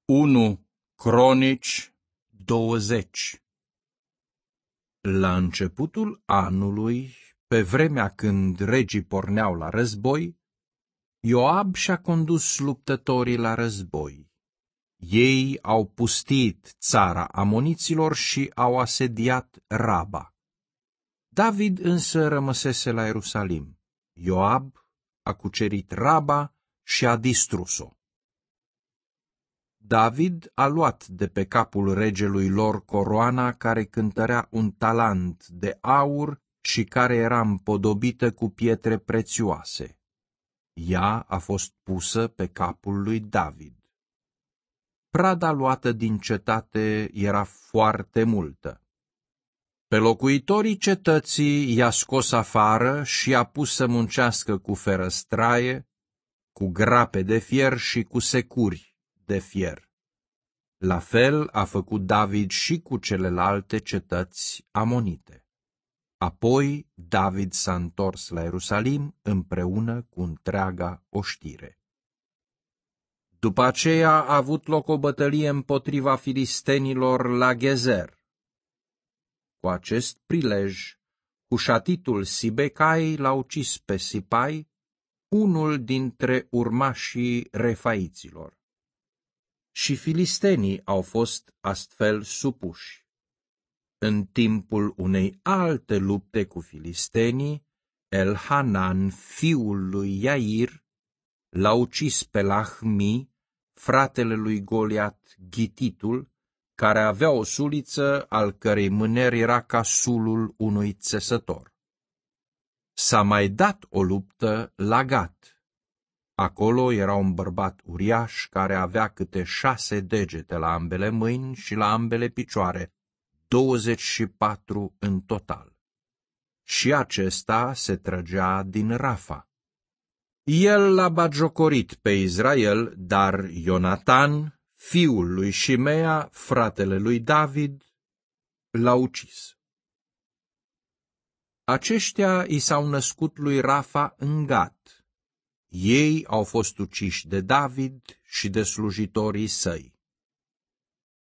1 Cronici 20. La începutul anului, pe vremea când regii porneau la război, Ioab și-a condus luptătorii la război. Ei au pustit țara amoniților și au asediat Raba. David însă rămăsese la Ierusalim. Ioab a cucerit Raba și a distrus-o. David a luat de pe capul regelui lor coroana care cântărea un talent de aur și care era împodobită cu pietre prețioase. Ea a fost pusă pe capul lui David. Prada luată din cetate era foarte multă. Pe locuitorii cetății i-a scos afară și i-a pus să muncească cu ferăstraie, cu grape de fier și cu securi de fier. La fel a făcut David și cu celelalte cetăți amonite. Apoi David s-a întors la Ierusalim împreună cu întreaga oștire. După aceea a avut loc o bătălie împotriva filistenilor la Gezer. Cu acest prilej, hușatitul Sibecai l-a ucis pe Sipai, unul dintre urmașii refaiților. Și filistenii au fost astfel supuși. În timpul unei alte lupte cu filistenii, Elhanan, fiul lui Iair, l-a ucis pe Lahmi, fratele lui Goliat, Ghititul, care avea o suliță al cărei mâner era ca sulul unui țesător. S-a mai dat o luptă la Gat. Acolo era un bărbat uriaș care avea câte 6 degete la ambele mâini și la ambele picioare, 24 în total. Și acesta se trăgea din Rafa. El l-a batjocorit pe Israel, dar Ionatan, fiul lui Shimea, fratele lui David, l-a ucis. Aceștia i s-au născut lui Rafa în Gat. Ei au fost uciși de David și de slujitorii săi.